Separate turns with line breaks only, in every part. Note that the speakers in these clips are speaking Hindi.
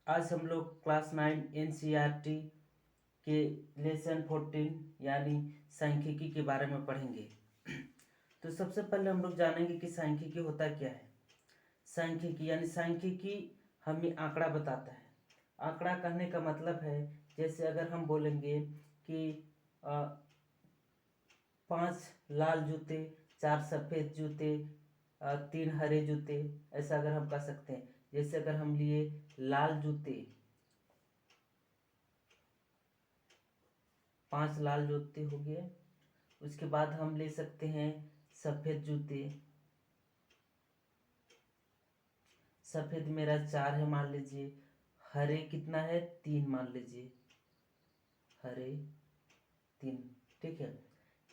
आज हम लोग क्लास 9 एनसीईआरटी के लेसन 14 यानी सांख्यिकी के बारे में पढ़ेंगे। तो सबसे पहले हम लोग जानेंगे कि सांख्यिकी होता क्या है। सांख्यिकी यानी सांख्यिकी हमें आंकड़ा बताता है। आंकड़ा कहने का मतलब है, जैसे अगर हम बोलेंगे कि 5 लाल जूते, 4 सफ़ेद जूते, 3 हरे जूते, ऐसा अगर हम कह सकते हैं। जैसे अगर हम लिए लाल जूते, 5 लाल जूते हो गए। उसके बाद हम ले सकते हैं सफ़ेद जूते। सफ़ेद मेरा 4 है मान लीजिए। हरे कितना है? 3 मान लीजिए। हरे 3, ठीक है।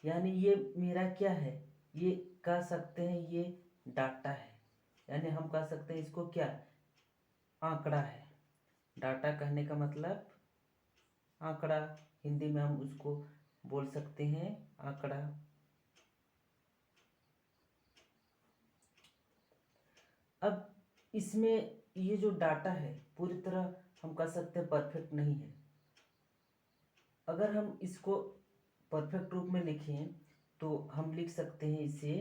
यानी ये मेरा क्या है? ये कह सकते हैं ये डाटा है। यानी हम कह सकते हैं इसको क्या? आंकड़ा है। डाटा कहने का मतलब आंकड़ा, हिंदी में हम उसको बोल सकते हैं आंकड़ा। अब इसमें ये जो डाटा है पूरी तरह हम कह सकते हैं परफेक्ट नहीं है। अगर हम इसको परफेक्ट रूप में लिखें तो हम लिख सकते हैं इसे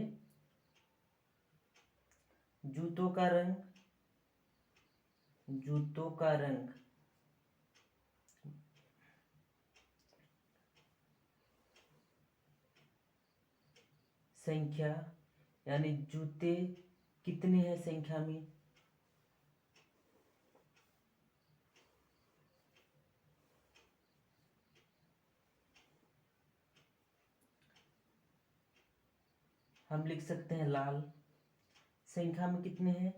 जूतों का रंग, जूतों का रंग संख्या, यानी जूते कितने हैं संख्या में। हम लिख सकते हैं लाल, संख्या में कितने हैं?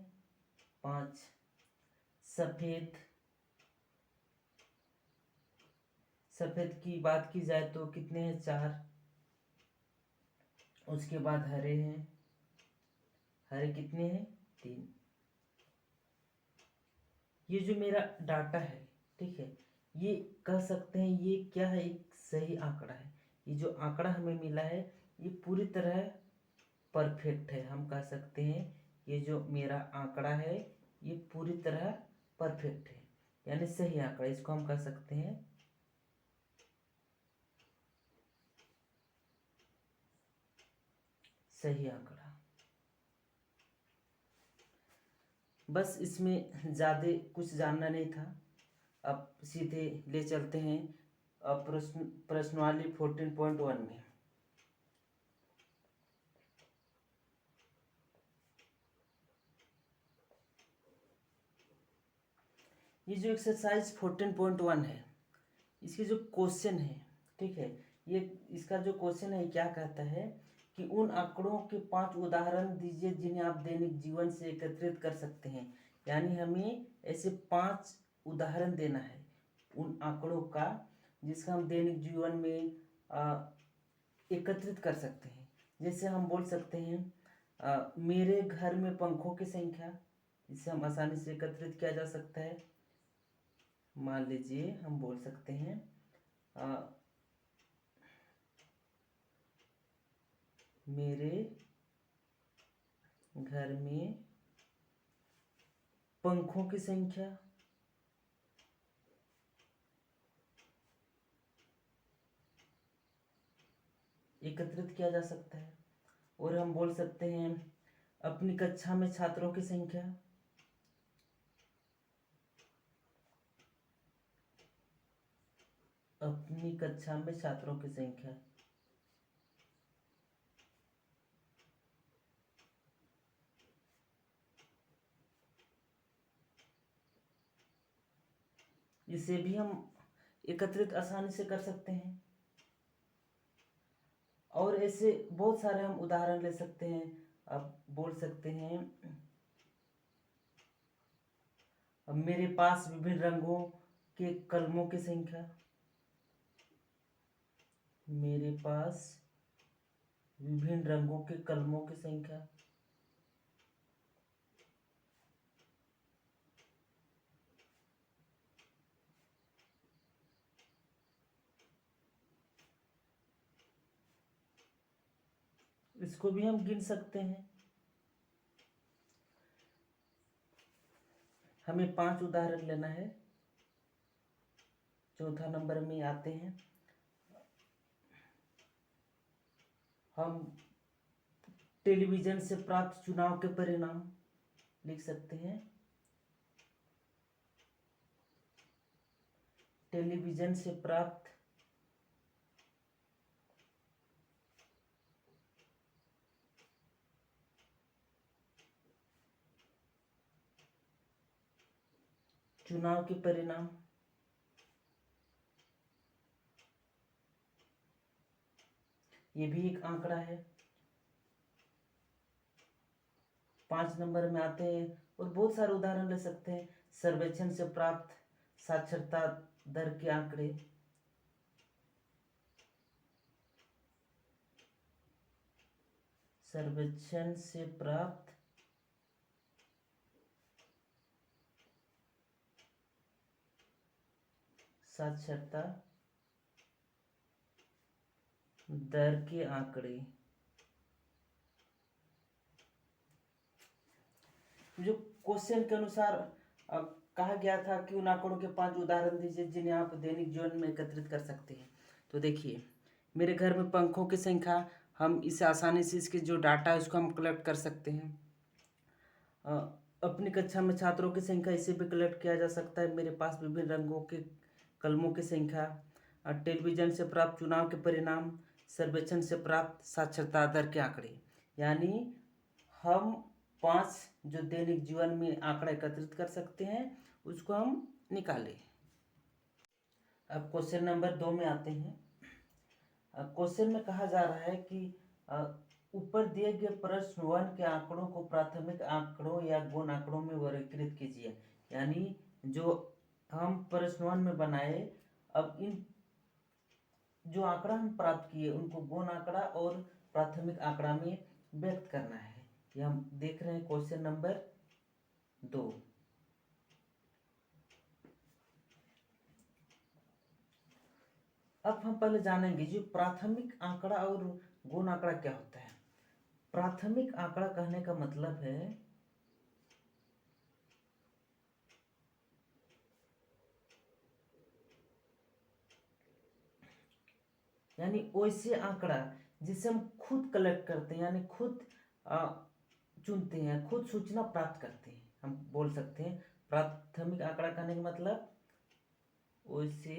5। सफ़ेद, सफ़ेद की बात की जाए तो कितने हैं? 4। उसके बाद हरे हैं, हरे कितने हैं? 3। ये जो मेरा डाटा है, ठीक है, ये कह सकते हैं ये क्या है? एक सही आंकड़ा है। ये जो आंकड़ा हमें मिला है ये पूरी तरह परफेक्ट है। हम कह सकते हैं ये जो मेरा आंकड़ा है ये पूरी तरह परफेक्ट है, यानी सही आंकड़ा। इसको हम कह सकते हैं सही आंकड़ा। बस इसमें ज़्यादा कुछ जानना नहीं था। अब सीधे ले चलते हैं प्रश्नवाली 14.1 में। ये जो एक्सरसाइज 14.1 है, इसके जो क्वेश्चन है, ठीक है, ये इसका जो क्वेश्चन है क्या कहता है कि उन आंकड़ों के 5 उदाहरण दीजिए जिन्हें आप दैनिक जीवन से एकत्रित कर सकते हैं। यानी हमें ऐसे 5 उदाहरण देना है उन आंकड़ों का जिसका हम दैनिक जीवन में एकत्रित कर सकते हैं। जैसे हम बोल सकते हैं मेरे घर में पंखों की संख्या, इसे हम आसानी से एकत्रित किया जा सकता है। मान लीजिए हम बोल सकते हैं मेरे घर में पंखों की संख्या एकत्रित किया जा सकता है। और हम बोल सकते हैं अपनी कक्षा में छात्रों की संख्या, अपनी कक्षा में छात्रों की संख्या। इसे भी हम एकत्रित आसानी से कर सकते हैं। और ऐसे बहुत सारे हम उदाहरण ले सकते हैं। अब बोल सकते हैं अब मेरे पास विभिन्न रंगों के कलमों की संख्या, मेरे पास विभिन्न रंगों के कलमों की संख्या। इसको भी हम गिन सकते हैं। हमें 5 उदाहरण लेना है। चौथा नंबर में आते हैं हम टेलीविजन से प्राप्त चुनाव के परिणाम लिख सकते हैं। टेलीविजन से प्राप्त चुनाव के परिणाम। ये भी एक आंकड़ा है। 5 नंबर में आते हैं और बहुत सारे उदाहरण ले सकते हैं। सर्वेक्षण से प्राप्त साक्षरता दर के आंकड़े। सर्वेक्षण से प्राप्त साक्षरता दर के आंकड़े। जो क्वेश्चन के अनुसार कहा गया था कि उन आंकड़ों के 5 उदाहरण दीजिए जिन्हें आप दैनिक जीवन में एकत्रित कर सकते हैं। तो देखिए, मेरे घर में पंखों की संख्या, हम इसे आसानी से इसके जो डाटा है उसको हम कलेक्ट कर सकते हैं। अपनी कक्षा में छात्रों की संख्या, इसे भी कलेक्ट किया जा सकता है। मेरे पास विभिन्न रंगों के कलमों की संख्या, टेलीविजन से प्राप्त चुनाव के परिणाम, सर्वेक्षण से प्राप्त साक्षरता दर के आंकड़े। यानी हम 5 जो दैनिक जीवन में आंकड़ा एकत्रित कर सकते हैं उसको हम निकालें। अब क्वेश्चन नंबर 2 में आते हैं। क्वेश्चन में कहा जा रहा है कि ऊपर दिए गए प्रश्न 1 के आंकड़ों को प्राथमिक आंकड़ों या गौण आंकड़ों में वर्गीकृत कीजिए। यानी जो हम प्रश्न 1 में बनाए, अब इन जो आंकड़ा हम प्राप्त किए उनको गौण आंकड़ा और प्राथमिक आंकड़ा में व्यक्त करना है। ये हम देख रहे हैं क्वेश्चन नंबर 2। अब हम पहले जानेंगे जो प्राथमिक आंकड़ा और गौण आंकड़ा क्या होता है। प्राथमिक आंकड़ा कहने का मतलब है यानी वैसे आंकड़ा जिसे हम खुद कलेक्ट करते हैं, यानी खुद चुनते हैं, खुद सूचना प्राप्त करते हैं। हम बोल सकते हैं प्राथमिक आंकड़ा कहने का मतलब वैसे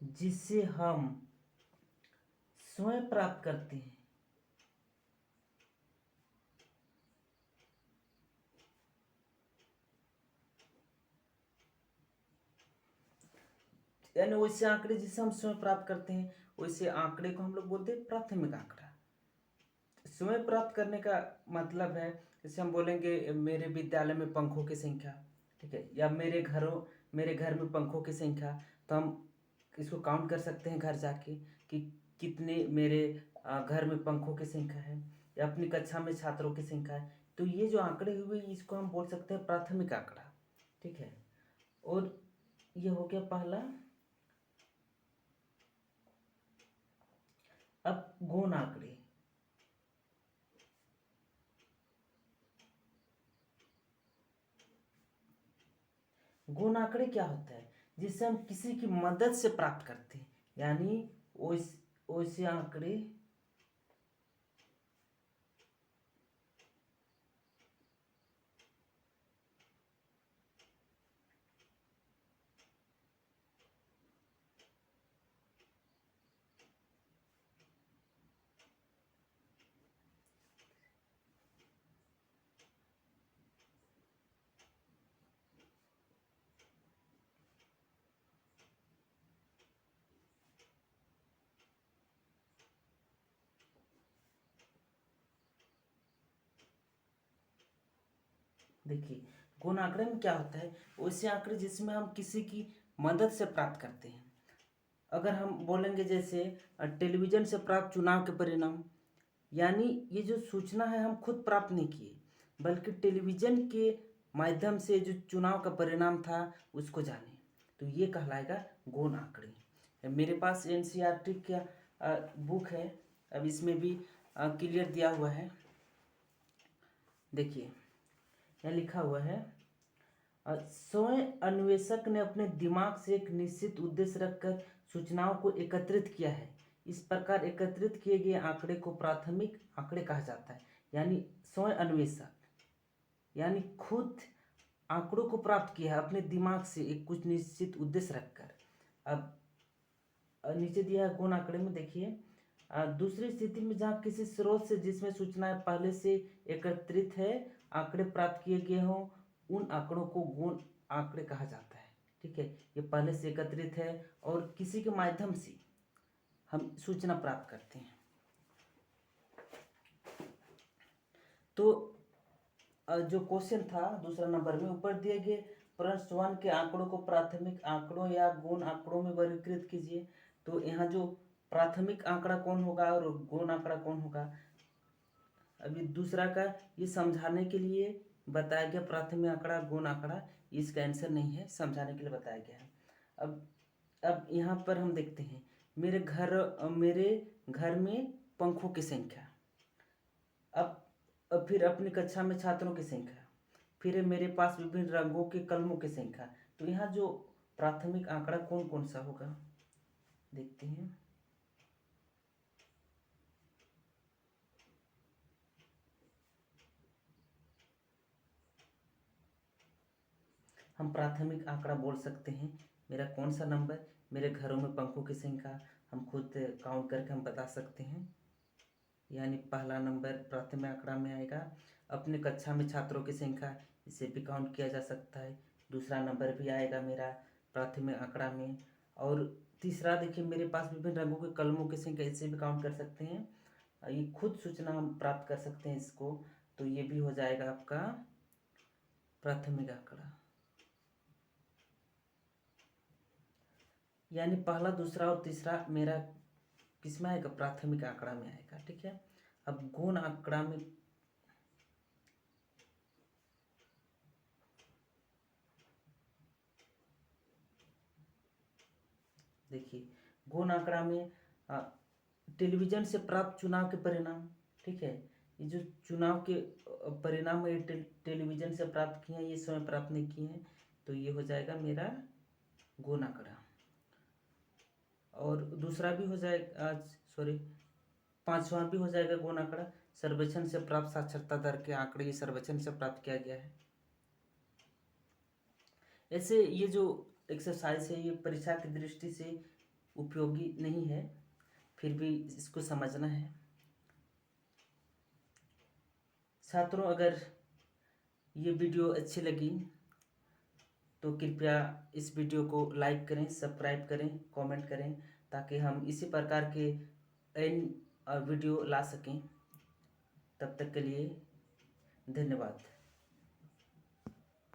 जिसे हम स्वयं प्राप्त करते हैं। यानी वैसे आंकड़े जिसे हम स्वयं प्राप्त करते हैं, वैसे आंकड़े को हम लोग बोलते हैं प्राथमिक आंकड़ा। स्वयं प्राप्त करने का मतलब है, जैसे हम बोलेंगे मेरे विद्यालय में पंखों की संख्या, ठीक है, या मेरे घर में पंखों की संख्या, तो हम इसको काउंट कर सकते हैं घर जाके कि कितने मेरे घर में पंखों की संख्या है, या अपनी कक्षा में छात्रों की संख्या है। तो ये जो आंकड़े हुए इसको हम बोल सकते हैं प्राथमिक आंकड़ा, ठीक है। और ये हो गया पहला। अब गौण आंकड़े। गौण आंकड़े क्या होता है? जिससे हम किसी की मदद से प्राप्त करते हैं, यानी वैसे आंकड़े देखिए, गौण आंकड़े में क्या होता है? वैसे आंकड़े जिसमें हम किसी की मदद से प्राप्त करते हैं। अगर हम बोलेंगे जैसे टेलीविजन से प्राप्त चुनाव के परिणाम, यानी ये जो सूचना है हम खुद प्राप्त नहीं किए, बल्कि टेलीविजन के माध्यम से जो चुनाव का परिणाम था उसको जाने, तो ये कहलाएगा गौण आंकड़े। मेरे पास एनसीईआरटी का बुक है। अब इसमें भी क्लियर दिया हुआ है। देखिए यहाँ लिखा हुआ है, स्वयं अन्वेषक ने अपने दिमाग से एक निश्चित उद्देश्य रखकर सूचनाओं को एकत्रित किया है। इस प्रकार एकत्रित किए गए आंकड़े को प्राथमिक आंकड़े कहा जाता है। यानी स्वयं अन्वेषक यानी खुद आंकड़ों को प्राप्त किया है अपने दिमाग से एक कुछ निश्चित उद्देश्य रखकर। अब नीचे दिया है गौण आंकड़े में, देखिए दूसरी स्थिति में जहाँ किसी स्रोत से जिसमें सूचनाएं पहले से एकत्रित है आंकड़े प्राप्त किए गए हों, उन आंकड़ों को गौण आंकड़े कहा जाता है। ठीक है, ये पहले से एकत्रित है और किसी के माध्यम से हम सूचना प्राप्त करते हैं। तो जो क्वेश्चन था दूसरा नंबर में, ऊपर दिए गए प्रश्न 1 के आंकड़ों को प्राथमिक आंकड़ों या गौण आंकड़ों में वर्गीकृत कीजिए। तो यहाँ जो प्राथमिक आंकड़ा कौन होगा और गौण आंकड़ा कौन होगा, अभी दूसरा का ये समझाने के लिए बताया गया, प्राथमिक आंकड़ा गौण आंकड़ा, इसका आंसर नहीं है, समझाने के लिए बताया गया है। अब यहाँ पर हम देखते हैं, मेरे घर में पंखों की संख्या, अब फिर अपनी कक्षा में छात्रों की संख्या, फिर मेरे पास विभिन्न रंगों के कलमों की संख्या। तो यहाँ जो प्राथमिक आंकड़ा कौन कौन सा होगा देखते हैं। हम प्राथमिक आंकड़ा बोल सकते हैं मेरा कौन सा नंबर, मेरे घरों में पंखों की संख्या हम खुद काउंट करके हम बता सकते हैं, यानी पहला नंबर प्राथमिक आंकड़ा में आएगा। अपने कक्षा में छात्रों की संख्या, इसे भी काउंट किया जा सकता है, दूसरा नंबर भी आएगा मेरा प्राथमिक आंकड़ा में। और तीसरा देखिए, मेरे पास विभिन्न रंगों के कलमों की संख्या, इसे भी काउंट कर सकते हैं, ये खुद सूचना हम प्राप्त कर सकते हैं इसको, तो ये भी हो जाएगा आपका प्राथमिक आंकड़ा। यानी पहला, दूसरा और तीसरा मेरा किस में आएगा, प्राथमिक आंकड़ा में आएगा। ठीक है, अब गौण आंकड़ा में देखिए, गौण आंकड़ा में टेलीविजन से प्राप्त चुनाव के परिणाम, ठीक है, ये जो चुनाव के परिणाम है टेलीविजन से प्राप्त किए हैं, ये स्वयं प्राप्त नहीं किए हैं, तो ये हो जाएगा मेरा गौण आंकड़ा। और दूसरा भी हो जाएगा, सॉरी, पांचवा भी हो जाएगा गौण आंकड़ा, सर्वेक्षण से प्राप्त साक्षरता दर के आंकड़े, ये सर्वेक्षण से प्राप्त किया गया है। ऐसे ये जो एक्सरसाइज है ये परीक्षा की दृष्टि से उपयोगी नहीं है, फिर भी इसको समझना है। छात्रों, अगर ये वीडियो अच्छी लगी तो कृपया इस वीडियो को लाइक करें, सब्सक्राइब करें, कमेंट करें, ताकि हम इसी प्रकार के वीडियो ला सकें। तब तक के लिए धन्यवाद।